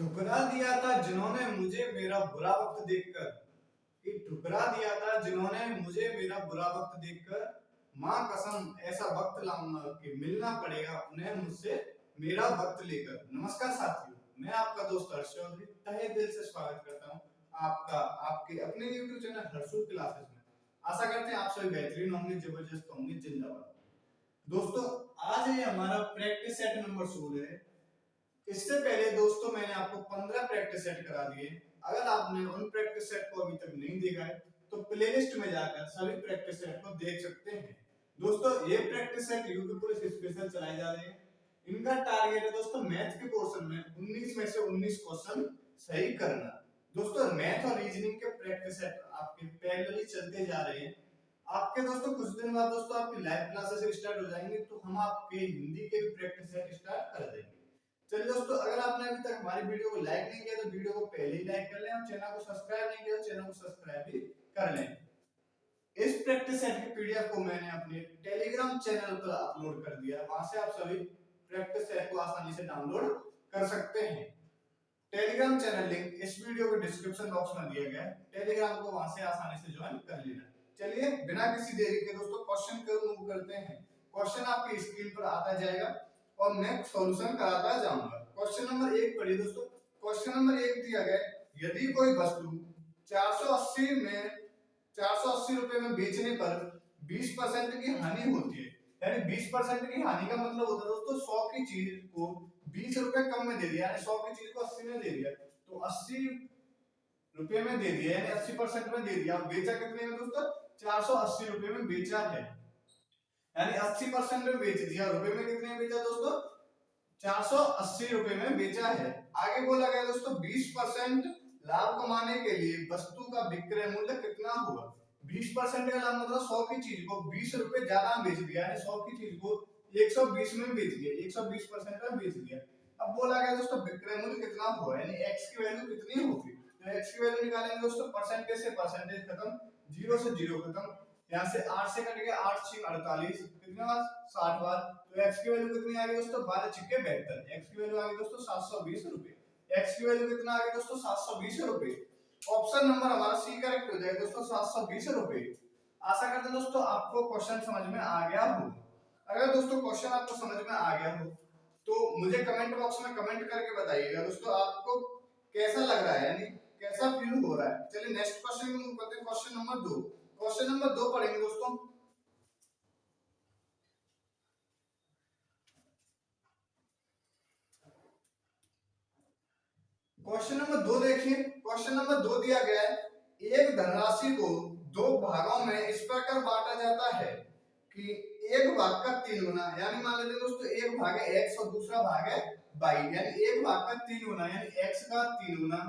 ठुकरा दिया था जिन्होंने मुझे मेरा बुरा वक्त देखकर। कि ठुकरा दिया था जिन्होंने मुझे मेरा बुरा वक्त देखकर। माँ कसम ऐसा वक्त लाऊंगा कि मिलना पड़ेगा उन्हें मुझसे मेरा वक्त लेकर। नमस्कार साथियों, मैं आपका दोस्त हर्ष चौधरी तहे दिल से स्वागत करता हूँ आपका आपके अपने YouTube चैनल हर्षू क्लासेस में। आशा करते हैं आप सभी बेहतरीन होंगे, जबरदस्त होंगे। जिंदाबाद दोस्तों। आज है हमारा प्रैक्टिस सेट नंबर 16 है। इससे पहले दोस्तों मैंने आपको 15 प्रैक्टिस सेट करा दिए। अगर आपने उन प्रैक्टिस सेट को अभी तक नहीं देखा है तो प्लेलिस्ट में जाकर सभी प्रैक्टिस सेट को देख सकते हैं। दोस्तों ये प्रैक्टिस सेट यूट्यूब पर स्पेशल चलाए जा रहे हैं। इनका टारगेट है दोस्तों मैथ के पोर्शन में 19 में से 19 क्वेश्चन सही करना। दोस्तों मैथ और रीजनिंग के प्रैक्टिस सेट आपके पैरेलली चलते जा रहे हैं। आपके दोस्तों कुछ दिन बाद दोस्तों आपकी लाइव क्लासेस स्टार्ट हो जाएंगे, तो हम आपके हिंदी के भी प्रैक्टिस सेट स्टार्ट कर देंगे। चलिए दोस्तों, अगर आपने अभी तक हमारी वीडियो को लाइक नहीं किया तो वीडियो को पहले ही लाइक कर लें और चैनल को सब्सक्राइब नहीं किया तो चैनल को सब्सक्राइब भी कर लें। इस प्रैक्टिस सेट की पीडीएफ को मैंने अपने टेलीग्राम चैनल पर अपलोड कर दिया है। वहां से आप सभी प्रैक्टिस सेट को आसानी से डाउनलोड कर सकते हैं। टेलीग्राम चैनल लिंक इस वीडियो के डिस्क्रिप्शन बॉक्स में दिया गया है। टेलीग्राम को वहां से आसानी से ज्वाइन कर लेना। चलिए बिना किसी देरी के दोस्तों क्वेश्चन को मूव करते हैं। क्वेश्चन आपकी स्क्रीन पर आता जाएगा और मैं सॉल्यूशन कराता जाऊंगा। क्वेश्चन नंबर 1 पढ़िए दोस्तों। क्वेश्चन नंबर 1 दिया गया यदि कोई वस्तु 480 रुपए में बेचने पर 20% की हानि होती है, यानी 20% की हानि का मतलब होता है दोस्तों 100 की चीज को 20 रुपए कम में दे दिया, यानी 100 की चीज को 80 में दे दिया, तो 80 रुपए में दे दिया, यानी 80% में दे दिया। बेचा कितने में दोस्तों? 480 रुपए में बेचा है, यानी 80% में बेच दिया। रुपए में कितने में बेचा दोस्तों? 480 रुपए में बेचा है। आगे बोला गया दोस्तों 20% लाभ कमाने के लिए वस्तु का विक्रय मूल्य कितना होगा। 20% का लाभ मतलब 100 की चीज को 20 रुपए ज्यादा बेच दिया, यानी 100 की चीज को 120 में बेच दिया, 120% में बेच दिया। अब बोला गया दोस्तों विक्रय मूल्य कितना होगा, यानी x की वैल्यू कितनी होगी। तो x की वैल्यू निकालेंगे दोस्तों, परसेंटेज से परसेंटेज खत्म, 0 से 0 खत्म, यहाँ से 8 से कट गया, 8 6 48, कितने बार 60 बार। तो x की वैल्यू कितनी आ गई दोस्तों? 12 छिक्के 72। x की वैल्यू आ गई दोस्तों 720 रुपए। x की वैल्यू कितना आ गई दोस्तों? 720 रुपए। ऑप्शन नंबर हमारा सी करेक्ट हो जाएगा दोस्तों, 720 रुपए। आशा करते हैं दोस्तों आपको क्वेश्चन समझ में आ गया हो। अगर दोस्तों क्वेश्चन आपको समझ में आ गया हो तो मुझे कमेंट बॉक्स में कमेंट करके बताइएगा दोस्तों आपको कैसा लग रहा है, यानी कैसा फील हो रहा है। चलिए नेक्स्ट क्वेश्चन में मूव करते हैं। Question number 2। क्वेश्चन नंबर 2 पढ़ेंगे दोस्तों। क्वेश्चन नंबर 2 देखिए। क्वेश्चन नंबर 2 दिया गया है एक धनराशि को 2 भागों में इस प्रकार बांटा जाता है कि एक भाग का 3 गुना, यानी मान लेते हैं दोस्तों एक भाग है x और दूसरा भाग है y, यानी एक भाग का 3 गुना यानी x का 3 गुना,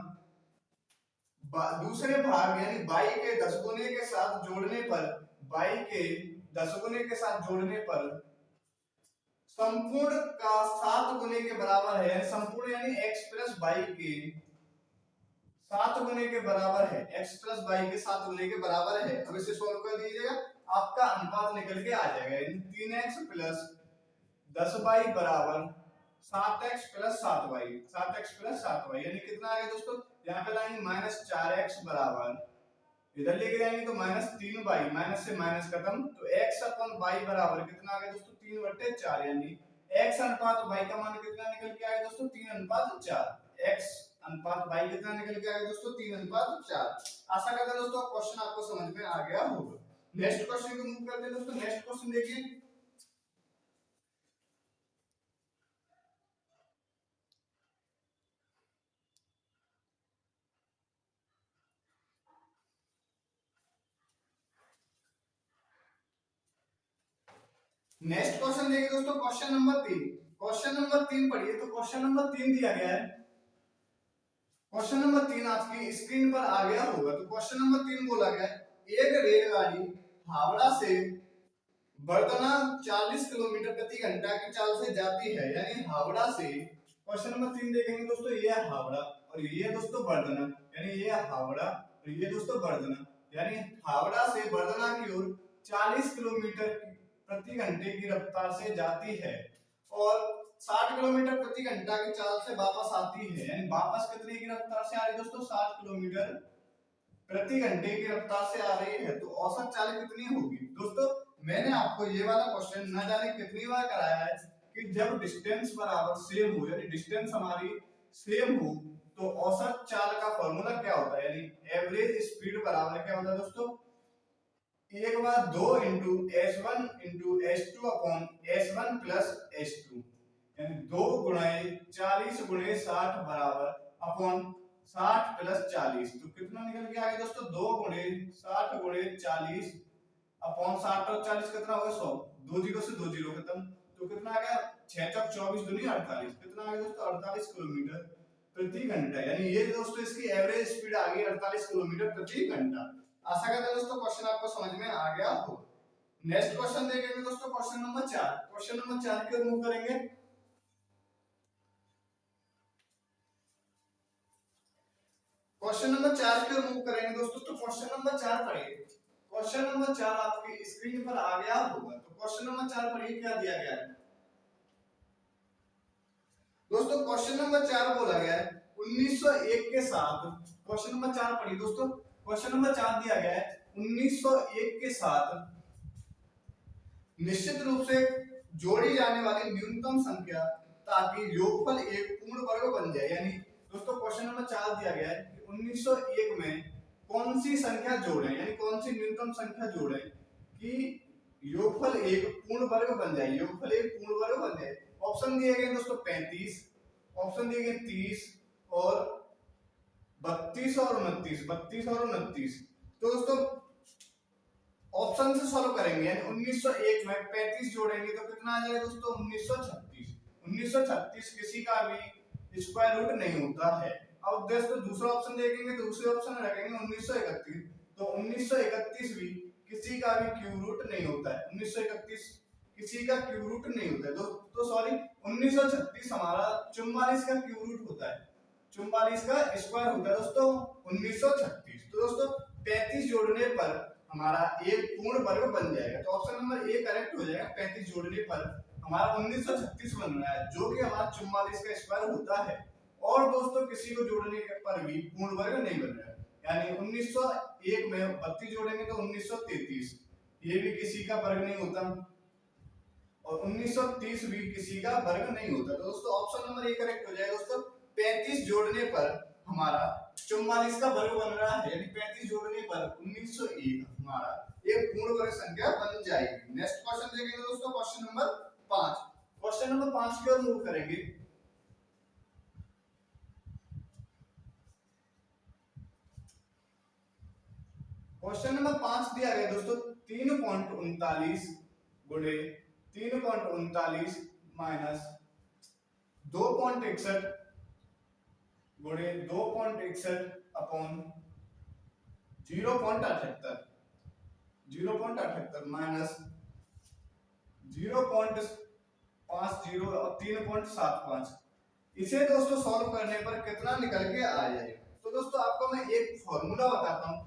दूसरे भाग यानी y के 10 गुने के साथ जोड़ने पर, y के 10 गुने के साथ जोड़ने पर संपूर्ण का 7 गुने के बराबर है। संपूर्ण यानी x प्लस y के 7 गुने के बराबर है, x प्लस y के 7 गुने के बराबर है। अब इसे सॉल्व कर दीजिएगा, आपका अनुपात निकल के आ जाएगा, यानी 3x प्लस 10y बराबर 7x plus 7y, 7x plus 7y, यानी कितना आ गया दोस्तों? यहाँ पे लाएंगे माइनस 4x बराबर, इधर लेके जाएंगे तो माइनस 3y, माइनस से माइनस खत्म, तो x अपन y बराबर कितना आ गया दोस्तों? 3/4, यानी x अनुपात y का मान कितना निकल के आया दोस्तों? 3:4। x अनुपात y कितना निकल के आया दोस्तों? 3:4। आशा करता हूं दोस्तों क्वेश्चन आपको समझ में आ गया होगा। नेक्स्ट क्वेश्चन को मूव करते हैं दोस्तों। नेक्स्ट क्वेश्चन देखिए। नेक्स्ट क्वेश्चन देखिए दोस्तों। Question number 3। क्वेश्चन नंबर 3 पढ़िए। तो क्वेश्चन नंबर 3 दिया गया है। क्वेश्चन नंबर 3 आपकी स्क्रीन पर आ गया होगा। तो क्वेश्चन नंबर 3 बोला गया एक रेलगाड़ी हावड़ा से बर्दना 40 किलोमीटर प्रति घंटा की चाल से जाती है, यानी हावड़ा से, क्वेश्चन नंबर 3 देखेंगे दोस्तों, ये है हावड़ा और ये दोस्तों बर्दना, यानी ये हावड़ा और ये दोस्तों बर्दना, यानी हावड़ा से बर्दना की ओर 40 किलोमीटर प्रति घंटे की रफ्तार से जाती है और 60 किलोमीटर प्रति घंटा की चाल से वापस आती है, यानी वापस कितने की रफ्तार से आ रही है दोस्तों, 60 किलोमीटर प्रति घंटे की रफ्तार से आ रही है, तो औसत चाल कितनी होगी दोस्तों। मैंने आपको ये वाला क्वेश्चन न जाने कितनी बार कराया है कि जब डिस्टेंस बराबर सेम हो, यानी डिस्टेंस हमारी सेम हो, तो औसत चाल का फॉर्मूला क्या होता है, यानी एवरेज स्पीड बराबर क्या होता है दोस्तों, एक बार 2 into S1 into S2 upon S1 plus S2, यानी 2 गुणे 40 गुणे 60 बराबर अपॉन 60 प्लस 40, तो कितना निकल के आ गया दोस्तों, 2 गुणे 60 गुणे 40 अपॉन 60 और 40 कितना होगा 100, 2 जीरो से 2 जीरो खत्म, तो कितना आ गया 6 चौक 24 दूनी 48, कितना आ गया दोस्तों 48 किलोमीटर प्रति घंटा, यानी ये दोस्तों इसकी एवरेज स्पीड आ गई 48 किलोमीटर प्रति घंटा। आशा करता हूं दोस्तों क्वेश्चन आपको समझ में आ गया हो। नेक्स्ट क्वेश्चन देखेंगे दोस्तों, क्वेश्चन नंबर 4। क्वेश्चन नंबर 4 की ओर मूव करेंगे। क्वेश्चन नंबर 4 की ओर मूव करेंगे दोस्तों, तो क्वेश्चन नंबर 4 पढ़िए। क्वेश्चन नंबर 4 आपकी स्क्रीन पर आ गया होगा, तो क्वेश्चन नंबर 4 पढ़िए क्या दिया गया है दोस्तों। क्वेश्चन नंबर 4 बोला गया है 1901 के साथ, क्वेश्चन नंबर 4 पढ़िए दोस्तों। क्वेश्चन नंबर 4 दिया गया है 1901 के साथ निश्चित रूप से जोड़ी जाने वाली न्यूनतम संख्या ताकि योगफल एक पूर्ण वर्ग बन जाए, यानी दोस्तों क्वेश्चन नंबर 4 दिया गया है कि 1901 में कौन सी संख्या जोड़ें, यानी कौन सी न्यूनतम संख्या जोड़ें कि योगफल एक पूर्ण वर्ग बन जाए, योगफल एक पूर्ण वर्ग बन जाए। ऑप्शन दिए गए दोस्तों 35, ऑप्शन दिए गए 30 और 32 और 29, 32 और 29। तो दोस्तों ऑप्शन से सॉल्व करेंगे, यानी 1901 में 35 जोड़ेंगे तो कितना आ जाएगा दोस्तों 1936। 1936 किसी का भी स्क्वायर रूट नहीं होता है। अब दोस्तों दूसरा ऑप्शन देखेंगे, तो दूसरे ऑप्शन में रखेंगे 1931, तो 1931 भी किसी का भी क्यूब रूट नहीं होता है, 1931 किसी का क्यूब रूट नहीं होता है तो सॉरी 1936 हमारा 44 का क्यूब रूट होता है, 44 का स्क्वायर होता है दोस्तों 1936। तो दोस्तों 35 जोड़ने पर हमारा एक पूर्ण वर्ग बन जाएगा, तो ऑप्शन नंबर ए करेक्ट हो जाएगा। 35 जोड़ने पर हमारा 1936 बन रहा है, जो कि हमारा 44 का स्क्वायर होता है। और दोस्तों किसी को जोड़ने पर भी पूर्ण वर्ग नहीं बन रहा है, यानी 1901 में 32 जोड़ेंगे तो 1933, ये भी किसी का वर्ग नहीं होता, और 1930 भी किसी का वर्ग नहीं होता। तो दोस्तों ऑप्शन नंबर ए करेक्ट हो जाएगा दोस्तों। 35 जोड़ने पर हमारा 44 का वर्ग बन रहा है, यानी 35 जोड़ने पर 1901 हमारा एक पूर्ण वर्ग संख्या बन जाएगी। नेक्स्ट क्वेश्चन देखेंगे दोस्तों, क्वेश्चन नंबर 5। क्वेश्चन नंबर 5 की ओर मूव करेंगे। क्वेश्चन नंबर 5 दिया गया दोस्तों 3.39 गुणे 3.39 माइनस 2.61 गुणे 2.61 अपॉन 0.78 माइनस 0.50 और 3.75। इसे दोस्तों सॉल्व करने पर कितना निकल के आ जाएगा। तो दोस्तों आपको मैं एक फॉर्मूला बताता हूँ,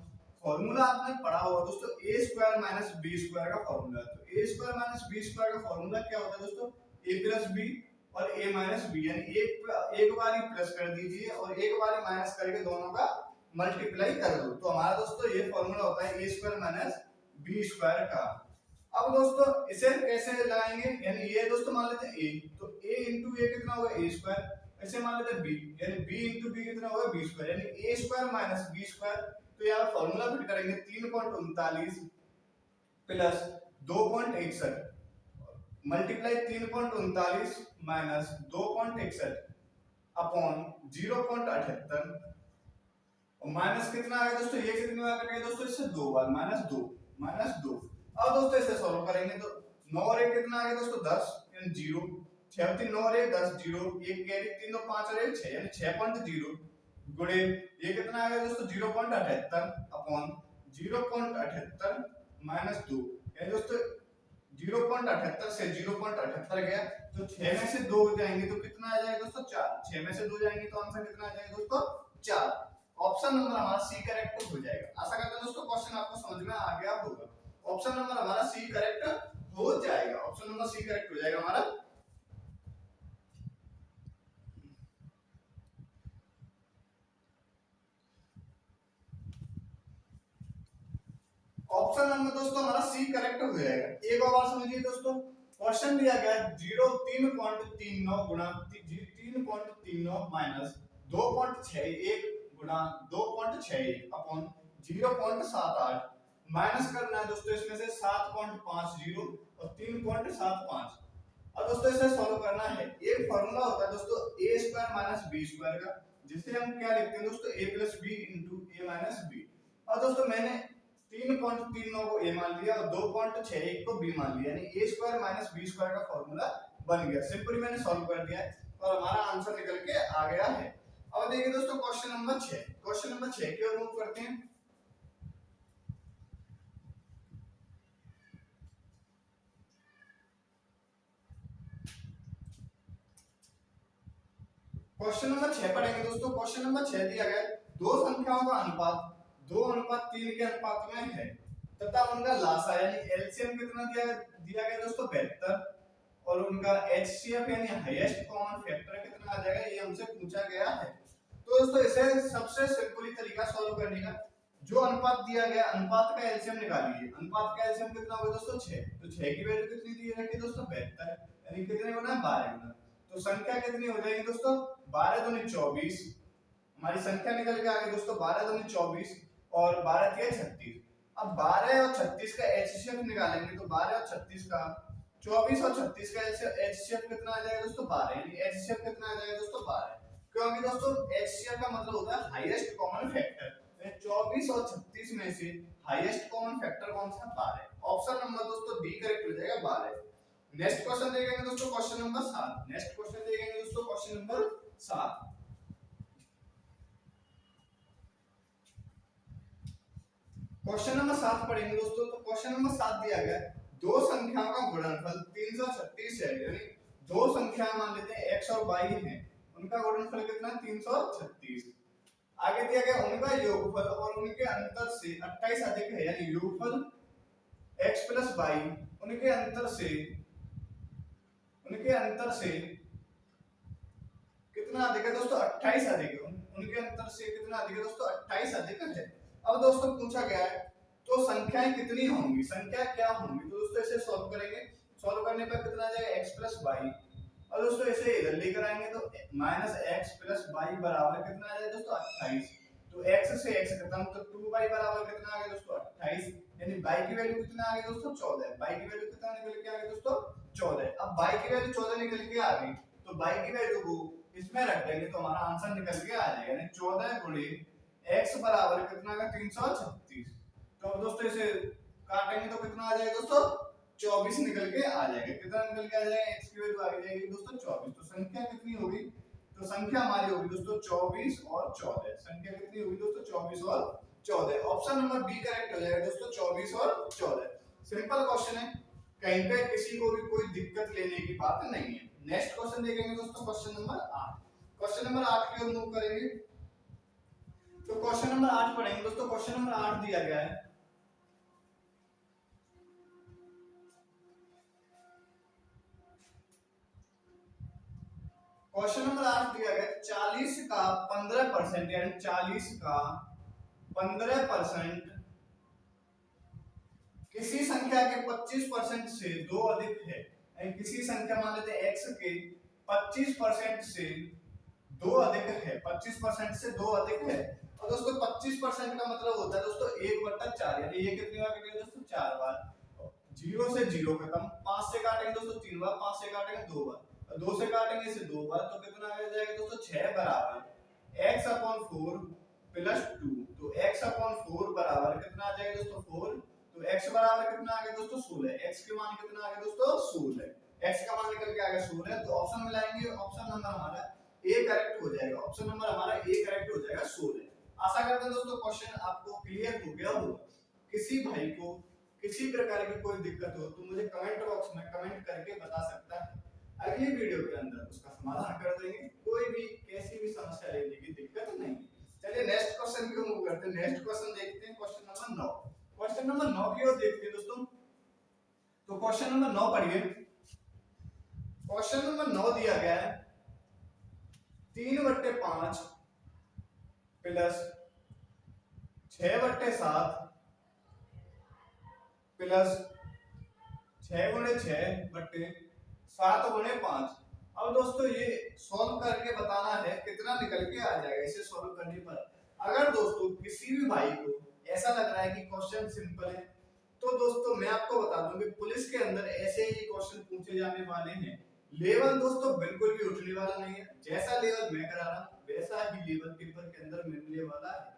फॉर्मूला आपने पढ़ा होगा दोस्तों, a square minus B square का फॉर्मूला। तो a square minus B square का फॉर्मूला क्या होता है दोस्तों, a प्लस बी और a माइनस बी, यानी एक बार ही प्लस कर दीजिए और एक बार ही माइनस करके दोनों का मल्टीप्लाई कर दो, तो हमारा दोस्तों ये फॉर्मूला होता है a square minus B square का। अब दोस्तों इसे कैसे लगाएंगे, यानी ये दोस्तों मान लेते हैं a, तो a इंटू ए कितना होगा a स्क्वायर, ऐसे मान लेते हैं b, यानी b इंटू बी कितना होगा b स्क्वायर, यानी a square minus b square. तो यहाँ फॉर्मूला फिट करेंगे 3.39 प्लस 2.61 मल्टीप्लाई 3.39 माइनस 2.61 अपॉन 0.78 और माइनस कितना आ गया दोस्तों, ये कितनी बार कटेगा दोस्तों, इससे 2 बार माइनस 2। अब दोस्तों इसे सॉल्व करेंगे तो 9 और 1 कितना आ गया दोस्तों 10, यानी 0, 6 3 9 और 1 10, 0 1 कैरी 3 2 5 और 1 6, यानी 6.0 गुणे ये कितना आ गया दोस्तों 0.78 अपॉन 0.78 माइनस 2, यानी दोस्तों 0.78 से 0.78 गया तो 6 में से 2 जाएंगे तो कितना आ जाएगा दोस्तों 4, 6 में से 2 जाएंगे तो आंसर कितना आ जाएगा दोस्तों 4। ऑप्शन नंबर हमारा सी करेक्ट हो जाएगा। आशा करता हूं दोस्तों क्वेश्चन आपको समझ में आ गया होगा। ऑप्शन नंबर हमारा सी करेक्ट हो जाएगा, ऑप्शन नंबर सी करेक्ट हो जाएगा हमारा। ऑप्शन नंबर दोस्तों हमारा सी करेक्ट हो जाएगा। एक और बार समझिए दोस्तों, क्वेश्चन दिया गया 3.39 गुणा 3.39 माइनस 2.61 गुणा 2.61 अपॉन 0.78 माइनस करना है दोस्तों इसमें से 7.50 और 3.75। अब दोस्तों इसे सॉल्व करना है। एक फार्मूला होता है दोस्तों a square minus b square का, जिसे हम क्या लिखते हैं दोस्तों a plus B into A minus B. और दोस्तों मैंने 3.39 को a मान लिया और 2.61 को b मान लिया, यानी a square minus b square का फार्मूला बन गया। सिंपली मैंने सॉल्व कर दिया है और हमारा आंसर निकल के आ गया है। अब देखिए दोस्तों क्वेश्चन नंबर 6, क्वेश्चन नंबर 6 की ओर मूव करते हैं। क्वेश्चन नंबर 6 पढ़ेंगे दोस्तों। क्वेश्चन नंबर 6 दिया गया दो संख्याओं का अनुपात 2:3 के अनुपात में है तथा उनका लासा यानी एलसीएम कितना दिया गया दोस्तों 72 और उनका एचसीएफ यानी हाईएस्ट कॉमन फैक्टर कितना आ जाएगा, ये हमसे पूछा गया है। तो दोस्तों इसे सबसे सिंपली तरीका सॉल्व करने का, जो अनुपात दिया गया अनुपात का एलसीएम निकालिए। अनुपात का एलसीएम कितना होगा दोस्तों 6, तो 6 की वैल्यू कितनी दी रखी है दोस्तों 72, यानी कितने गुना 12 गुना। तो संख्या कितनी हो जाएगी दोस्तों 12 दूनी 24, हमारी संख्या निकल के आ गई दोस्तों 12 दूनी 24 और 12 तिया 36। अब 12 और 36 का एचसीएफ निकालेंगे तो 12 और 36 का 24 और 36 का एचसीएफ कितना आ जाएगा दोस्तों 12, यानी एचसीएफ कितना आ जाएगा दोस्तों 12, क्योंकि दोस्तों एचसीएफ का मतलब होता है हाईएस्ट कॉमन फैक्टर। 24 और 36 में से हाईएस्ट कॉमन फैक्टर कौन सा 12। ऑप्शन नंबर दोस्तों बी करेक्ट हो जाएगा 12। नेक्स्ट क्वेश्चन देखेंगे दोस्तों क्वेश्चन नंबर 7। नेक्स्ट क्वेश्चन देखेंगे दोस्तों क्वेश्चन नंबर 7। क्वेश्चन नंबर 7 पढ़ेंगे दोस्तों। तो क्वेश्चन नंबर 7 दिया गया दो संख्याओं का गुणनफल 336 है, यानी दो संख्याएं मान लेते हैं x और y हैं, उनका गुणनफल कितना 336। आगे दिया गया उनका योगफल और उनके अंतर से 28 अधिक है, यानी योगफल x प्लस y उनके अंतर से कितना अधिक है दोस्तों 28 अधिक है, उनके अंतर से कितना अधिक है दोस्तों 28 अधिक है। अब दोस्तों पूछा गया है तो संख्याएं कितनी होंगी, संख्या क्या होंगी, तो दोस्तों इसे सॉल्व करेंगे। सॉल्व करने पर कितना आ जाएगा x प्लस y, और दोस्तों इसे इधर लेकर आएंगे तो माइनस x प्लस y बराबर कितना आ जाएगा दोस्तों 28। तो x से x खत्म तो 2y बराबर कितना आ गया दोस्तों 28, यानी y की वैल्यू कितना आ गई दोस्तों 14। y की वैल्यू कितना निकल के आ गई दोस्तों 14। अब y की वैल्यू 14 निकल के आ गई तो y की वैल्यू को इसमें रख देंगे तो हमारा आंसर निकल के आ जाएगा, यानी 14 गुणे x बराबर कितना आ गया 336। तो अब दोस्तों इसे काटेंगे तो कितना आ जाएगा दोस्तों 24 निकल के आ जाएगा। कितना निकल के आ जाएगा x की वैल्यू आ जाएगी दोस्तों 24। तो संख्या कितनी होगी, तो संख्या हमारी होगी दोस्तों 24 और 14। संख्या कितनी होगी दोस्तों 24 और 14। ऑप्शन नंबर बी करेक्ट हो जाएगा दोस्तों 24 और 14। सिंपल क्वेश्चन है, कहीं पे किसी को भी कोई दिक्कत लेने की बात नहीं है। नेक्स्ट क्वेश्चन देखेंगे दोस्तों क्वेश्चन नंबर 8। क्वेश्चन नंबर 8 की ओर मूव करेंगे। तो क्वेश्चन नंबर 8 पढ़ेंगे दोस्तों। क्वेश्चन नंबर 8 दिया गया है क्वेश्चन नंबर 8 दिया गया 40 का 15% यानी 40 का 15% किसी संख्या के 25% से दो अधिक है, यानी किसी संख्या मान लेते हैं x के 25% से दो अधिक है, 25% से दो अधिक है। और दोस्तों 25% का मतलब होता है दोस्तों 1/4, यानी ये कितनी बार कटेगा दोस्तों 4 बार। 0 से 0 खत्म, 5 से काटेंगे दोस्तों 3 बार, 5 से काटेंगे 2 बार, 2 से काटेंगे इसे 2 बार, तो कितना आ जाएगा दोस्तों 6 बराबर x/4 प्लस 2। तो x/4 बराबर कितना आ जाएगा दोस्तों 4, तो x बराबर कितना आ गया दोस्तों 16। x के मान कितना आ गया दोस्तों 16, x का मान निकल के आ गया 16। तो ऑप्शन में लाएंगे, ऑप्शन नंबर हमारा ए करेक्ट हो जाएगा। ऑप्शन नंबर हमारा ए करेक्ट हो जाएगा 16। आशा करते हैं दोस्तों क्वेश्चन आपको क्लियर हो गया होगा। किसी भाई को किसी प्रकार की कोई दिक्कत हो तो मुझे कमेंट बॉक्स में कमेंट करके बता सकता है, अगली वीडियो के अंदर उसका समाधान कर देंगे। कोई भी कैसी भी समस्या लेने की दिक्कत नहीं। चलिए नेक्स्ट क्वेश्चन की ओर मूव करते हैं। नेक्स्ट क्वेश्चन देखते हैं क्वेश्चन नंबर 9। क्वेश्चन नंबर 9 की ओर देखते हैं दोस्तों। तो क्वेश्चन नंबर 9 पढ़िए। क्वेश्चन नंबर 9 दिया गया है 3/5 प्लस 6/7 प्लस 6 × 6 / 7 × 5। अब दोस्तों ये सॉल्व करके बताना है कितना निकल के आ जाएगा इसे सॉल्व करने पर। अगर दोस्तों किसी भी भाई को ऐसा लग रहा है कि क्वेश्चन सिंपल है, तो दोस्तों मैं आपको बता दूं कि पुलिस के अंदर ऐसे ही क्वेश्चन पूछे जाने वाले हैं। लेवल दोस्तों बिल्कुल भी उठने वाला नहीं है, जैसा लेवल मैं करा रहा हूं वैसा ही लेवल पेपर के अंदर मिलने वाला है।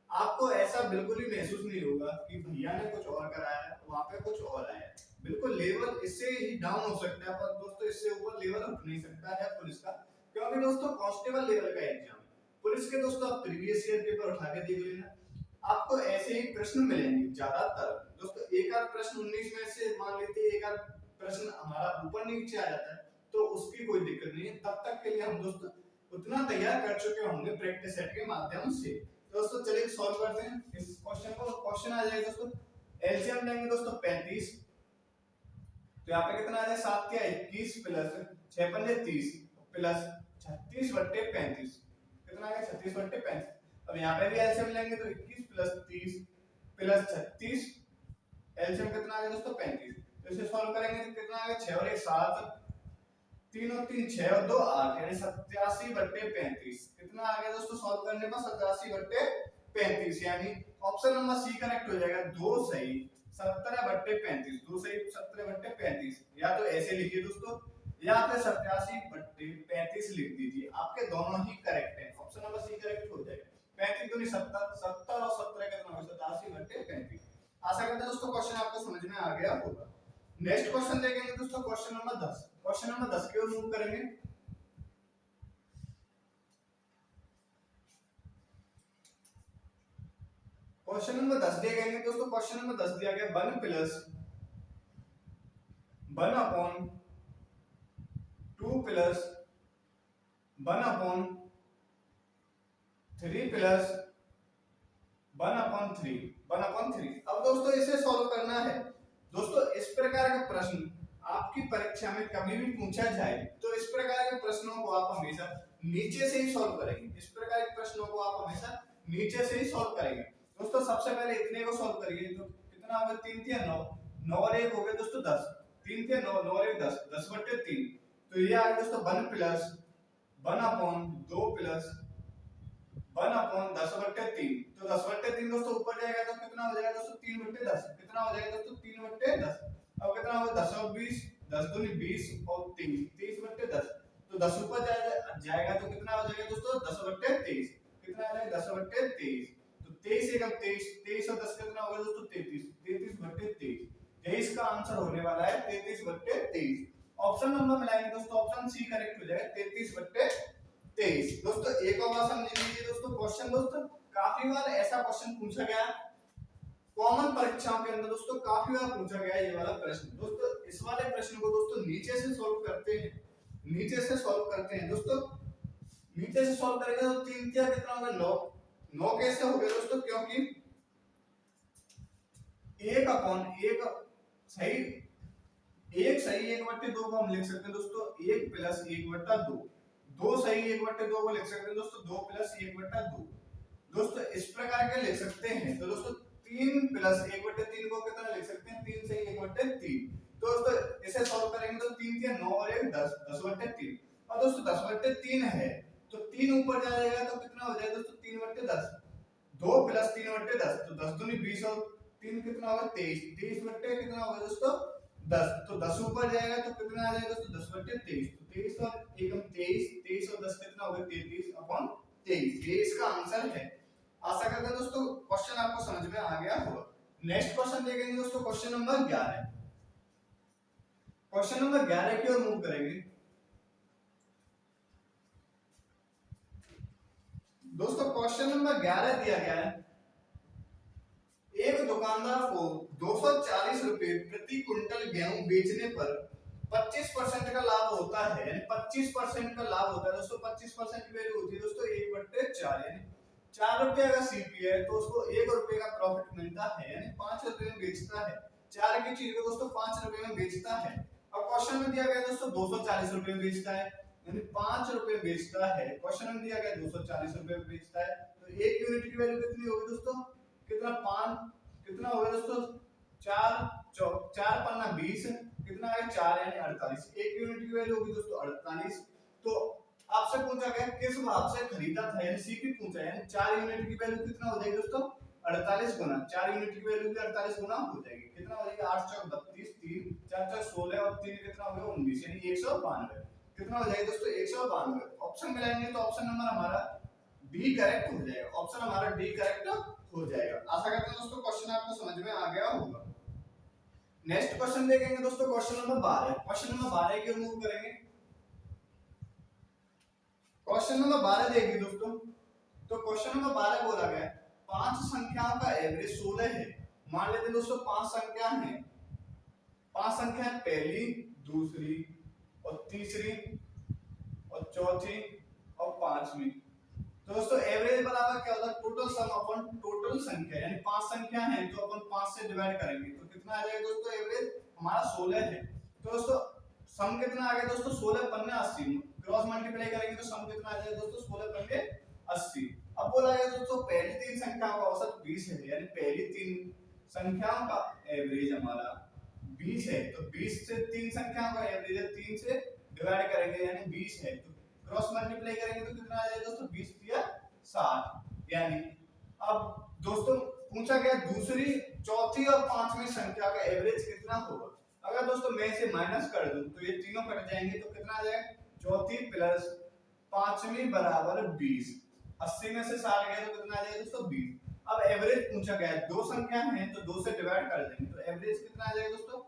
आपको ऐसा बिल्कुल भी महसूस नहीं होगा कि भैया ने कुछ और कराया है वहां पे कुछ और आया है। बिल्कुल लेवल इससे ही डाउन हो सकता है, पर दोस्तों इससे ऊपर लेवल उठ नहीं सकता है पुलिस का, क्योंकि दोस्तों कांस्टेबल लेवल का एग्जाम है। पुलिस के दोस्तों आप प्रीवियस ईयर पेपर उठा के देख लेना, आपको ऐसे ही प्रश्न मिलेंगे ज्यादातर। दोस्तों एक आध प्रश्न 19 में से मान लेते हैं एक आध प्रश्न हमारा ऊपर नीचे आ जाता है, तो उसकी कोई दिक्कत नहीं है। तब तक के लिए हम दोस्तों उतना तैयार कर चुके होंगे प्रैक्टिस सेट के माध्यम से। दोस्तों चलिए सॉल्व करते हैं इस क्वेश्चन को। क्वेश्चन आ जाएगा दोस्तों, एलसीएम लेंगे दोस्तों 35, तो यहाँ पे कितना आ जाए 7 क्या 21 प्लस 6 पंजे 30 प्लस 36/35, कितना आ गया 36/35। अब यहाँ पे भी एलसीएम लेंगे तो 21 प्लस 30 प्लस 36, एलसीएम कितना आ गया दोस्तों 35। तो इसे सॉल्व करेंगे तो कितना आ गया 6 और 1 7, 3 और 3 6 और 2 8, यानी 87/35। कितना आ गया दोस्तों सॉल्व करने पर 87/35, यानी ऑप्शन नंबर सी करेक्ट हो जाएगा। 2 सही 17/35, 2 सही 17/35। या तो ऐसे लिखिए दोस्तों, या फिर 87/35 लिख दीजिए, आपके दोनों ही करेक्ट हैं। ऑप्शन नंबर सी करेक्ट हो जाएगा। 35 दूनी 70, 70 और 17 कितना होगा 87/35। आशा करते हैं दोस्तों क्वेश्चन आपको समझ में आ गया होगा। नेक्स्ट क्वेश्चन देखेंगे दोस्तों, क्वेश्चन नंबर 10। क्वेश्चन नंबर 10 की ओर मूव करेंगे। क्वेश्चन नंबर 10 दिया गया दोस्तों, क्वेश्चन नंबर 10 दिया गया 1 प्लस 1/2 प्लस 1/3 प्लस 1/3। अब दोस्तों इसे सॉल्व करना है। दोस्तों इस प्रकार का प्रश्न आपकी परीक्षा में कभी भी पूछा जाए तो इस प्रकार के प्रश्नों को आप हमेशा नीचे से ही सॉल्व करेंगे। इस प्रकार के प्रश्नों को आप हमेशा नीचे से ही सॉल्व करेंगे। दोस्तों सबसे पहले इतने को सॉल्व करिए, तो कितना होगा 3 3 9, 9 और 1 हो गए दोस्तों 10, 3 3 9, 9 और 1 10, 10/3। तो ये आ गया दोस्तों 1 प्लस 1/2 प्लस 1/10/3। तो 10/3 दोस्तों ऊपर जाएगा तो कितना हो जाएगा दोस्तों 3/10। कितना हो जाएगा दोस्तों 3/10। अब कितना होगा 10 और 20, 10 दूनी 20 और 23, 23/10। तो 10 ऊपर जाएगा तो कितना हो जाएगा दोस्तों 10/23। कितना आ जाएगा 10/23। तो 23 एकम 23, 23 और 10 कितना होगा दोस्तों 33, 33/23। 23 का आंसर होने वाला है 33/23। ऑप्शन नंबर मिलाएंगे दोस्तों, ऑप्शन सी करेक्ट हो जाएगा 33/23। दोस्तों एक और बात समझ लीजिए दोस्तों, क्वेश्चन दोस्तों काफी बार ऐसा क्वेश्चन पूछा गया कॉमन परीक्षाओं के अंदर दोस्तों, काफी बार पूछा गया ये वाला प्रश्न। दोस्तों इस वाले प्रश्न को दोस्तों नीचे से सॉल्व करते हैं, नीचे से सॉल्व करते हैं दोस्तों। नीचे से सॉल्व करेंगे तो 3 क्या कितना होगा 9। 9 कैसे हो गया दोस्तों, क्योंकि 1/1 सही, 1 सही 1/2 को हम लिख सकते हैं दोस्तों 1 प्लस 1/2। 2 सही 1/2 को लिख सकते हैं दोस्तों 2 प्लस 1/2। दोस्तों इस प्रकार के लिख सकते हैं। तो दोस्तों 3 प्लस 1/3 को कितना लिख सकते हैं 3 सही 1/3। तो दोस्तों इसे सॉल्व करेंगे तो 3 के 9 और 1 10, 10/3। और दोस्तों 10/3 है तो 3 ऊपर जाएगा तो कितना हो जाएगा दोस्तों 3/10। 2 प्लस 3/10, तो 10 दूनी 20 और 3 कितना होगा 23, 23 कितना होगा दोस्तों 10। तो 10 ऊपर जाएगा तो कितना आ जाएगा दोस्तों 10/23। तो 23 और 1 23, 23 और 10 कितना होगा 33/23। ये इसका आंसर है। आशा करते हैं दोस्तों क्वेश्चन आपको समझ में आ गया होगा। नेक्स्ट क्वेश्चन देखेंगे दोस्तों, क्वेश्चन नंबर 11। क्वेश्चन नंबर 11 की ओर मूव करेंगे। दोस्तों क्वेश्चन नंबर 11 दिया गया है, एक दुकानदार को 240 रुपए प्रति क्विंटल गेहूं बेचने पर 25% का लाभ होता है, यानी 25% का लाभ होता है दोस्तों। 25% की वैल्यू होती है दोस्तों 1/4, यानी 4 रुपए का सीपी है तो उसको 1 रुपए का प्रॉफिट मिलता है, यानी 5 रुपए में बेचता है। 4 की चीज को दोस्तों 5 रुपए में बेचता है। अब क्वेश्चन में दिया गया दोस्तों 240 रुपए में बेचता है, यानी 5 रुपए बेचता है। क्वेश्चन में दिया गया 240 रुपए में बेचता है, तो 1 यूनिट की वैल्यू कितनी होगी दोस्तों, कितना 5 कितना होगा दोस्तों चार पन्ना 20, कितना आएगा 4 यानी 48। एक यूनिट की वैल्यू होगी दोस्तों 48। तो आपसे पूछा गया किस भाव से खरीदा था, यानी सीपी पूछा है, यानी 4 यूनिट की वैल्यू कितना हो जाएगी दोस्तों 48 गुना 4 यूनिट की वैल्यू भी 48 गुना हो जाएगी। कितना हो जाएगा 8 चौक 32, 3 4 चौक 16 और 3 कितना हो गया 19 यानी 192। कितना हो जाएगा दोस्तों 192। ऑप्शन मिलाएंगे तो ऑप्शन नंबर हमारा डी करेक्ट हो जाएगा। ऑप्शन हमारा डी करेक्ट हो जाएगा। आशा करते हैं दोस्तों क्वेश्चन आपको समझ में आ गया होगा। नेक्स्ट क्वेश्चन देखेंगे दोस्तों क्वेश्चन नंबर 12। क्वेश्चन नंबर 12 की मूव करेंगे। क्वेश्चन नंबर 12 देखिए दोस्तों, तो क्वेश्चन नंबर 12 बोला गया पांच संख्याओं का एवरेज 16 है। मान लेते हैं दोस्तों पांच संख्या हैं, पांच संख्या पहली, दूसरी और तीसरी और चौथी और पांचवी। तो दोस्तों एवरेज बराबर क्या होता है टोटल सम अपन टोटल संख्या, यानी पांच संख्या है तो अपन 5 से डिवाइड करेंगे तो कितना आ जाएगा दोस्तों एवरेज हमारा 16 है। तो दोस्तों सम कितना आ गया दोस्तों 16 पन्ने 80, क्रॉस मल्टीप्लाई करेंगे तो सम कितना आ जाएगा दोस्तों 16 पन्ने 80। अब बोला गया दोस्तों पहली तीन संख्याओं का औसत 20 है, यानी पहली तीन संख्याओं का एवरेज हमारा 20 है। तो 20 से तीन संख्याओं का एवरेज है 3 से डिवाइड करेंगे यानी 20 है, तो क्रॉस मल्टीप्लाई करेंगे तो कितना आ जाएगा दोस्तों 20 या 60। यानी अब दोस्तों पूछा गया दूसरी, चौथी और पांचवी संख्या का एवरेज कितना होगा। अगर दोस्तों मैं इसे माइनस कर दूं तो ये तीनों कट जाएंगे तो कितना आ जाएगा चौथी प्लस पांचवी बराबर 20। 80 में से 60 गया तो कितना आ जाएगा दोस्तों 20। अब एवरेज पूछा गया है, दो संख्या है तो 2 से डिवाइड कर देंगे तो एवरेज कितना आ जाएगा दोस्तों,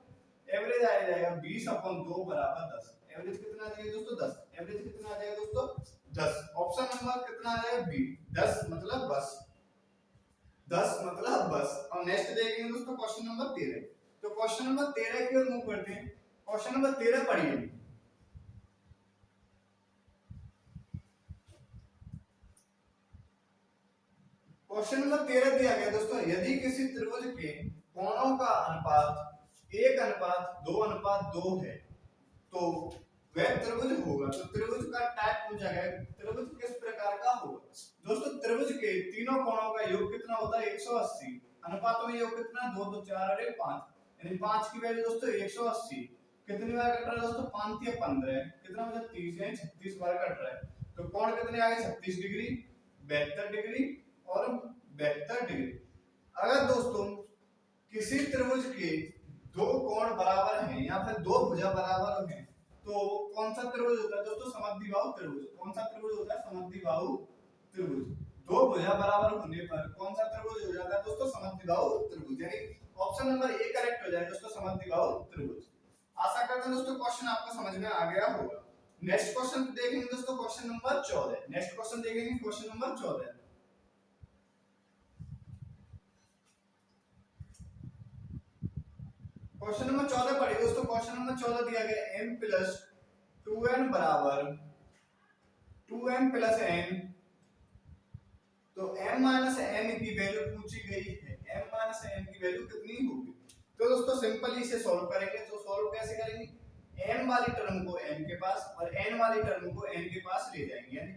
एवरेज आ जाएगा 20/2 बराबर 10। एवरेज कितना आ जाएगा दोस्तों 10। एवरेज कितना आ जाएगा दोस्तों 10। ऑप्शन नंबर कितना आ जाएगा बी 10 मतलब बस, 10 मतलब बस। और नेक्स्ट देखेंगे दोस्तों क्वेश्चन नंबर 13। तो क्वेश्चन नंबर 13 की ओर मूव करते हैं। क्वेश्चन नंबर 13 पढ़िए। क्वेश्चन नंबर 13 दिया गया दोस्तों यदि किसी त्रिभुज के कोणों का अनुपात 1:2:2 है तो वह त्रिभुज होगा। तो त्रिभुज का टाइप पूछा गया त्रिभुज किस प्रकार का होगा। दोस्तों त्रिभुज के तीनों कोणों का योग कितना होता है 180। अनुपात में योग कितना 2 2 4 और 1 5, यानी 5 की वैल्यू दोस्तों 180। कितनी बार कट रहा है दोस्तों 5 या 15, कितना मतलब 30 यानी 36 बार कट रहा है। तो कोण कितने आ गए 36 डिग्री, 72 डिग्री और 72 डिग्री। अगर दोस्तों किसी त्रिभुज के दो कोण बराबर हैं या फिर दो भुजा बराबर हैं तो कौन सा त्रिभुज होता है दोस्तों समद्विबाहु त्रिभुज। कौन सा त्रिभुज होता है समद्विबाहु त्रिभुज। दो भुजा बराबर होने पर कौन सा त्रिभुज हो जाता है दोस्तों समद्विबाहु त्रिभुज। यानी ऑप्शन नंबर ए करेक्ट हो जाएगा दोस्तों समद्विबाहु त्रिभुज। आशा करते हैं दोस्तों क्वेश्चन आपको समझ में आ गया होगा। नेक्स्ट क्वेश्चन देखेंगे दोस्तों क्वेश्चन नंबर 14। नेक्स्ट क्वेश्चन देखेंगे क्वेश्चन नंबर 14। क्वेश्चन नंबर 14 पढ़िए दोस्तों। क्वेश्चन नंबर 14 दिया गया m + 2n बराबर 2m + n। तो m - n की वैल्यू पूछी गई है, m - n की वैल्यू कितनी होगी। तो दोस्तों सिंपली इसे सॉल्व करेंगे। तो सॉल्व कैसे करेंगे, m वाली टर्म को n के पास और n वाली टर्म को n के पास ले जाएंगे, यानी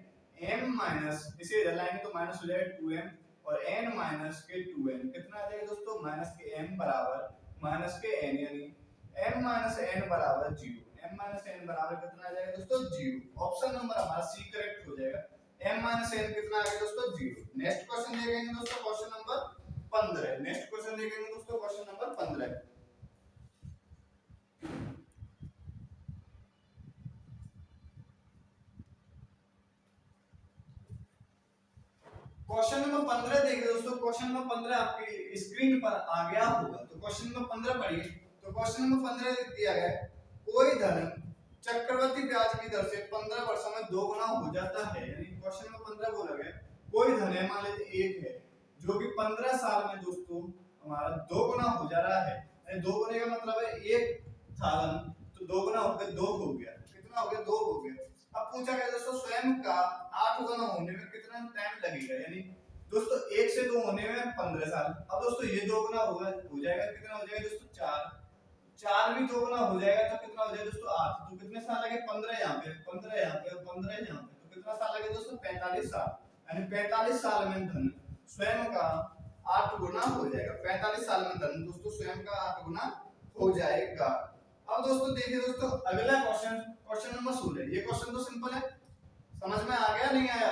m माइनस इसे इधर लाएंगे तो माइनस हो जाएगा 2m और n माइनस के 2n कितना आ जाएगा दोस्तों माइनस के m बराबर माइनस के n, यानी m माइनस n बराबर 0। m माइनस n बराबर कितना आ जाएगा दोस्तों 0। ऑप्शन नंबर हमारा सी करेक्ट हो जाएगा। m माइनस n कितना आ गया दोस्तों 0। नेक्स्ट क्वेश्चन देखेंगे दोस्तों क्वेश्चन नंबर 15। नेक्स्ट क्वेश्चन देखेंगे दोस्तों क्वेश्चन नंबर 15। क्वेश्चन नंबर 15 देखिए दोस्तों। क्वेश्चन नंबर 15 आपकी स्क्रीन पर आ गया होगा। तो क्वेश्चन नंबर 15 पढ़िए। तो क्वेश्चन नंबर 15 दिया गया है कोई धन चक्रवृद्धि ब्याज की दर से 15 वर्षों में 2 गुना हो जाता है। यानी क्वेश्चन नंबर 15 बोला गया कोई धन है मान लीजिए 1 है जो कि 15 साल में दोस्तों हमारा 2 गुना हो जा रहा है। यानी 2 गुने का मतलब है 1 था धन तो 2 गुना होकर 2 हो गया। कितना हो गया 2 हो गया। अब पूछा गया दोस्तों स्वयं का 8 गुना होने में कितना टाइम लगेगा। यानी दोस्तों 1 से 2 होने में 15 साल। अब दोस्तों ये 2 गुना होगा हो जाएगा, कितना हो जाएगा दोस्तों 4। 4 भी 2 गुना हो जाएगा तो कितना हो जाएगा दोस्तों 8। तो कितने साल लगे 15 यहाँ पे 15 यहाँ पे और 15 यहाँ पे, तो कितना साल लगे दोस्तों 45 साल। यानी 45 साल में धन स्वयं का 8 गुना हो जाएगा। 45 साल में धन दोस्तों स्वयं का 8 गुना हो जाएगा। अब दोस्तों देखिए दोस्तों अगला क्वेश्चन, क्वेश्चन नंबर 16। ये क्वेश्चन तो सिंपल है, समझ में आ गया नहीं आया?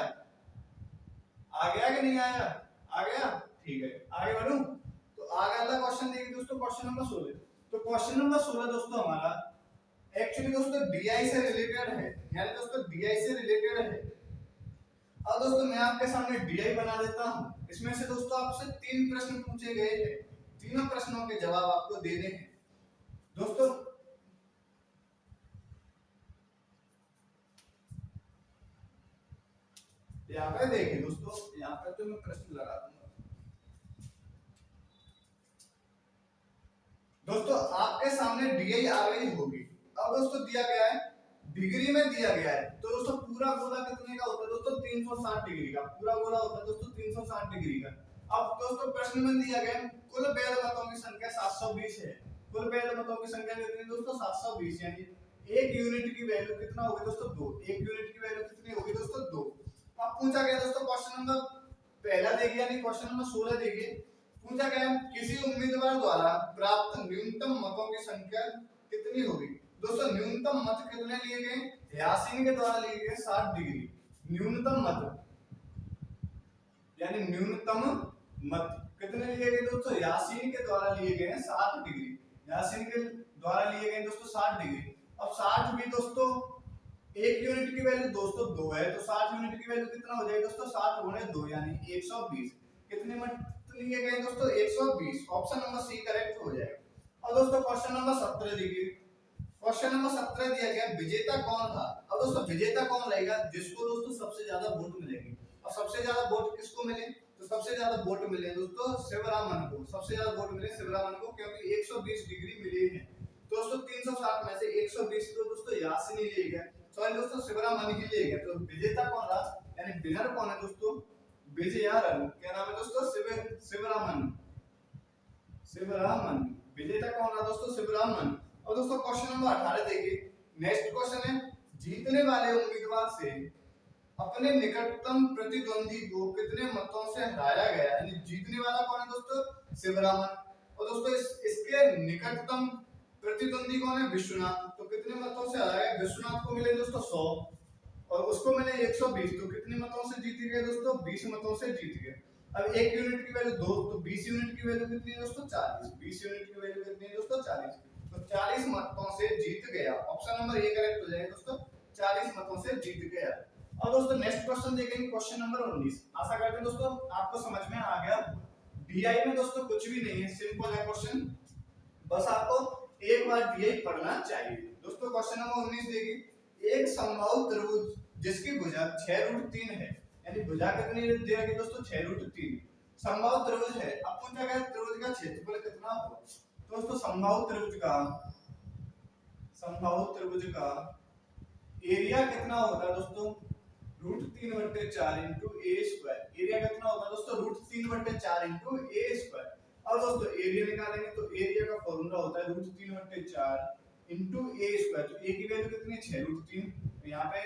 आ गया कि नहीं आया? आ गया, ठीक है आगे बढ़ूं। तो आगे अगला क्वेश्चन देखिए दोस्तों, क्वेश्चन नंबर 16। तो क्वेश्चन नंबर 16 दोस्तों हमारा एक्चुअली दोस्तों डीआई से रिलेटेड है, यानी दोस्तों डीआई से रिलेटेड है। अब दोस्तों मैं आपके सामने डीआई बना देता हूं। इसमें से दोस्तों आपसे 3 प्रश्न पूछे गए हैं, तीनों प्रश्नों के जवाब आपको देने हैं दोस्तों। यहाँ पे देखिए दोस्तों, यहाँ पे तो मैं प्रश्न लगा दूंगा दोस्तों, आपके सामने डीआई आ गई होगी। अब दोस्तों दिया गया है, डिग्री में दिया गया है, तो दोस्तों पूरा गोला कितने का होता है दोस्तों? 360 डिग्री का पूरा गोला होता है दोस्तों, 360 डिग्री का। अब दोस्तों प्रश्न में दिया गया कुल वैध मतों की संख्या 720 है। कुल वैध मतों की संख्या कितनी दोस्तों? 720, यानी एक यूनिट की वैल्यू कितना होगी दोस्तों? 2। एक यूनिट की वैल्यू कितनी होगी दोस्तों? 2। अब पूछा गया दोस्तों क्वेश्चन नंबर पहला देखिए, यानी क्वेश्चन नंबर 16 देखिए। पूछा गया किसी उम्मीदवार द्वारा प्राप्त न्यूनतम मतों की संख्या कितनी होगी? दोस्तों न्यूनतम मत कितने लिए गए? यासीन के द्वारा लिए गए 60 डिग्री। न्यूनतम मत यानी न्यूनतम मत कितने लिए गए दोस्तों? यासीन के द्वारा लिए गए 60 डिग्री। यासीन के द्वारा लिए गए दोस्तों 60 डिग्री। अब 60 भी दोस्तों एक यूनिट की वैल्यू दोस्तों 2 है, तो 60 यूनिट की वैल्यू कितना हो जाएगा दोस्तों? 60 गुणे 2 यानी 120। कितने मत लिए गए दोस्तों? 120। ऑप्शन नंबर सी करेक्ट हो जाएगा। और दोस्तों क्वेश्चन नंबर 17 देखिए। क्वेश्चन नंबर 17 दिया गया विजेता कौन था? अब दोस्तों विजेता कौन रहेगा? जिसको दोस्तों सबसे ज्यादा वोट मिलेंगे। और सबसे ज्यादा वोट किसको मिले? तो सबसे ज्यादा वोट मिले दोस्तों शिवरामन को। सबसे ज्यादा वोट मिले शिवरामन को, क्योंकि 120 डिग्री मिली है। दोस्तों 360 में से 120 तो दोस्तों यासीन ही ले गया, सॉरी दोस्तों शिवरामन ही ले गया। तो विजेता कौन रहा, यानी विनर कौन है दोस्तों? विजयारन। क्या नाम है दोस्तों? शिवरामन। शिवरामन विजेता कौन रहा दोस्तों? शिवरामन। और दोस्तों क्वेश्चन नंबर 18 देखिए। नेक्स्ट क्वेश्चन है जीतने वाले उम्मीदवार से अपने निकटतम प्रतिद्वंदी को कितने मतों से हराया गया? यानी जीतने वाला कौन है दोस्तों? शिवरामन। और दोस्तों इसके निकटतम प्रतिद्वंदी कौन है? विश्वनाथ। तो कितने मतों से हराया गया? विश्वनाथ को मिले दोस्तों 100 और उसको मिले 120। तो कितने मतों से जीत गए दोस्तों? 20 मतों से जीत गए। अब एक यूनिट की वैल्यू 2, तो 20 यूनिट की वैल्यू कितनी है दोस्तों? 40। 20 यूनिट की वैल्यू कितनी है दोस्तों? 40। तो 40 मतों से जीत गया। ऑप्शन नंबर ए करेक्ट हो जाएगा दोस्तों, 40 मतों से जीत गया। और दोस्तों नेक्स्ट क्वेश्चन देखेंगे, क्वेश्चन नंबर 19। आशा करते हैं दोस्तों आपको समझ में आ गया। डीआई में दोस्तों कुछ भी नहीं है, सिंपल है क्वेश्चन, बस आपको एक बार डीआई पढ़ना चाहिए। दोस्तों क्वेश्चन नंबर 19 देखिए। एक समबाहु त्रिभुज जिसकी भुजा 6√3 है, यानी भुजा कितनी दी गई दोस्तों? 6√3 समबाहु त्रिभुज है। अब पूछा गया त्रिभुज का क्षेत्रफल कितना होगा? दोस्तों समबाहु त्रिभुज का एरिया कितना होता है दोस्तों? √3/4 इंटू ए स्क्वायर। एरिया कितना होगा दोस्तों? √3/4 इंटू ए स्क्वायर। अब दोस्तों एरिया निकालेंगे तो एरिया का फॉर्मूला होता है √3/4 इंटू ए स्क्वायर। तो ए की वैल्यू कितनी है? 6√3, तो यहाँ पे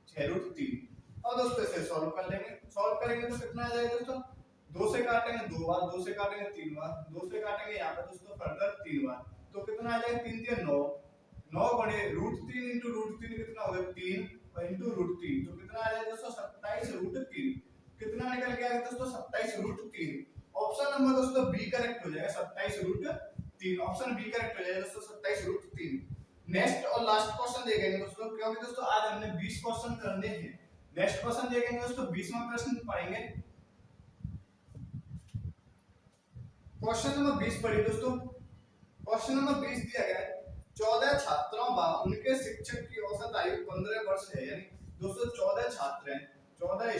6√3। और दोस्तों इसे सॉल्व कर लेंगे। सॉल्व करेंगे तो कितना आ जाएगा दोस्तों? 2 से काटेंगे 2 बार, 2 से काटेंगे 3 बार, 2 से काटेंगे यहाँ पे दोस्तों फर्दर 3 बार, तो कितना आ जाएगा? 3 3 9, 9 बने √3 इंटू √3 कितना होगा? 3 और इंटू √3, तो कितना आ जाएगा दोस्तों? 27√3। कितना निकल के आएगा दोस्तों? 27√3। ऑप्शन नंबर दोस्तों बी करेक्ट हो जाएगा, 27√3। ऑप्शन बी करेक्ट हो जाएगा दोस्तों, 27√3। नेक्स्ट और लास्ट क्वेश्चन देखेंगे दोस्तों, क्योंकि दोस्तों आज हमने 20 क्वेश्चन करने हैं। नेक्स्ट क्वेश्चन देखेंगे दोस्तों, 20वां प्रश्न पढ़ेंगे। क्वेश्चन नंबर 20 पढ़िए दोस्तों। क्वेश्चन नंबर 20 दिया गया है 14 छात्रों व उनके शिक्षक की औसत आयु 15 वर्ष है। यानी दोस्तों 14 छात्र हैं, 14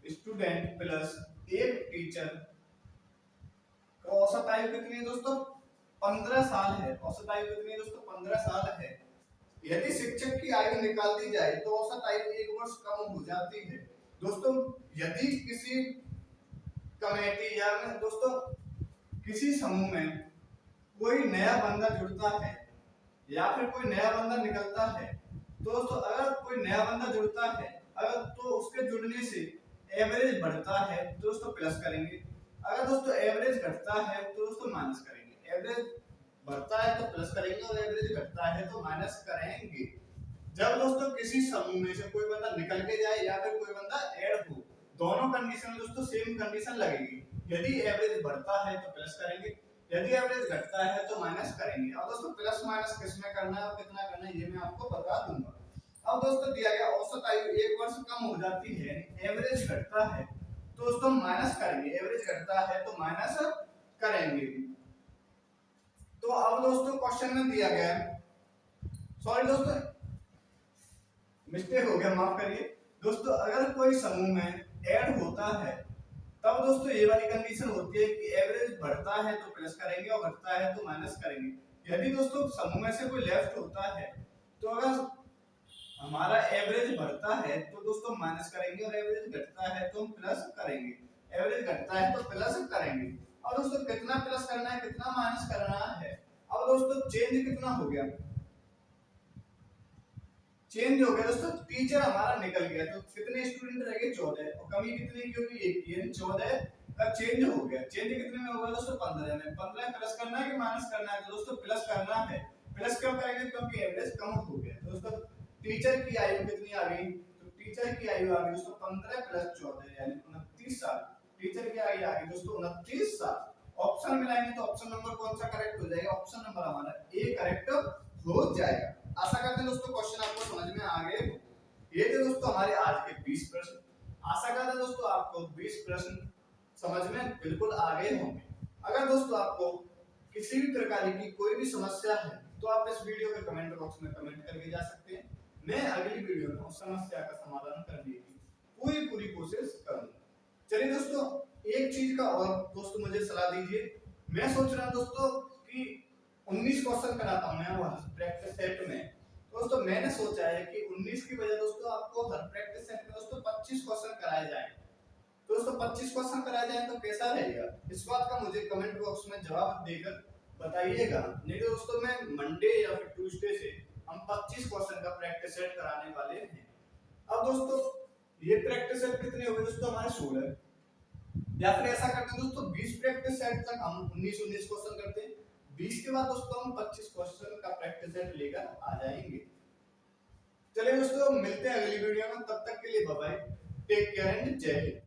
स्टूडेंट प्लस एक टीचर का औसत आयु कितनी है दोस्तों? 15 साल है। औसत आयु कितनी है दोस्तों? 15 साल है। यदि शिक्षक की आयु निकाल दी जाए तो औसत आयु 1 वर्ष कम हो जाती है। दोस्तों यदि किसी कमेटी या दोस्तों किसी समूह में कोई नया बंदा जुड़ता है या फिर कोई नया बंदा निकलता है, तो दोस्तों अगर कोई नया बंदा जुड़ता है, अगर तो उसके जुड़ने से एवरेज बढ़ता है तो दोस्तों प्लस करेंगे, अगर दोस्तों एवरेज घटता है तो दोस्तों माइनस करेंगे। एवरेज बढ़ता है तो प्लस करेंगे और एवरेज घटता है तो माइनस करेंगे। जब दोस्तों किसी समूह में से कोई बंदा निकल के जाए या फिर कोई बंदा ऐड हो, दोनों कंडीशन में दोस्तों सेम कंडीशन लगेगी। यदि एवरेज बढ़ता है तो प्लस करेंगे, यदि एवरेज घटता है तो माइनस करेंगे। अब दोस्तों प्लस माइनस किसमें करना है और कितना करना है ये मैं आपको बता दूंगा। अब दोस्तों दिया गया औसत आयु 1 वर्ष कम हो जाती है, एवरेज घटता है तो दोस्तों माइनस करेंगे, एवरेज घटता है तो माइनस करेंगे। तो अब दोस्तों क्वेश्चन में दिया गया है, सॉरी दोस्तों मिस्टेक हो गया, माफ करिए दोस्तों। अगर कोई समूह में ऐड होता है तब दोस्तों ये वाली कंडीशन होती है कि एवरेज बढ़ता है तो प्लस करेंगे और घटता है तो माइनस करेंगे। यदि दोस्तों समूह में से कोई लेफ्ट होता है तो अगर हमारा एवरेज बढ़ता है तो दोस्तों माइनस करेंगे और एवरेज घटता है तो हम प्लस करेंगे, एवरेज घटता है तो प्लस करेंगे। और दोस्तों कितना प्लस करना है कितना माइनस करना है। अब दोस्तों चेंज कितना हो गया, चेंज हो गया दोस्तों, टीचर हमारा निकल गया तो कितने स्टूडेंट रह गए 14 और कमी कितनी की होगी 1 की, यानी 14 का चेंज हो गया। चेंज कितने में होगा दोस्तों 15 में। 15 प्लस करना है कि माइनस करना है, तो दोस्तों प्लस करना है। प्लस क्यों करेंगे क्योंकि एवरेज कम हो गया। तो दोस्तों टीचर की आयु कितनी आ गई, तो टीचर की आयु आ गई दोस्तों 15 प्लस 14 यानी 29 साल। टीचर की आयु आ गई दोस्तों 29 साल। ऑप्शन मिलाएंगे तो ऑप्शन नंबर कौन सा करेक्ट हो जाएगा, ऑप्शन नंबर हमारा ए करेक्ट हो जाएगा। आशा करते हैं दोस्तों क्वेश्चन आपको समझ में आ गए। ये थे दोस्तों हमारे आज के 20 प्रश्न। आशा करते हैं दोस्तों आपको 20 प्रश्न समझ में बिल्कुल आ गए होंगे। अगर दोस्तों आपको किसी भी प्रकार की कोई भी समस्या है तो आप इस वीडियो के कमेंट बॉक्स में कमेंट करके जा सकते हैं। मैं अगली वीडियो में उस समस्या का समाधान करने की पूरी कोशिश करूंगा। चलिए दोस्तों एक चीज का और दोस्तों मुझे सलाह दीजिए। मैं सोच रहा हूं दोस्तों कि 19 क्वेश्चन कराता हूं मैं वो प्रैक्टिस सेट में। दोस्तों मैंने सोचा है कि 19 की बजाय दोस्तों आपको हर प्रैक्टिस सेट में दोस्तों 25 क्वेश्चन कराए जाएं। दोस्तों 25 क्वेश्चन कराए जाएं तो कैसा रहेगा, इस बात का मुझे कमेंट बॉक्स में जवाब देकर बताइएगा। नहीं तो दोस्तों मैं मंडे या फिर ट्यूसडे से हम 25 क्वेश्चन का प्रैक्टिस सेट कराने वाले हैं। अब दोस्तों ये प्रैक्टिस सेट कितने हो गए दोस्तों हमारे 16, या फिर ऐसा करते हैं दोस्तों 20 प्रैक्टिस सेट तक हम 19 क्वेश्चन करते हैं। 20 के बाद दोस्तों हम 25 क्वेश्चन का प्रैक्टिस सेट लेकर आ जाएंगे। चलिए दोस्तों मिलते हैं अगली वीडियो में, तब तक के लिए bye bye, take care and जय हिंद।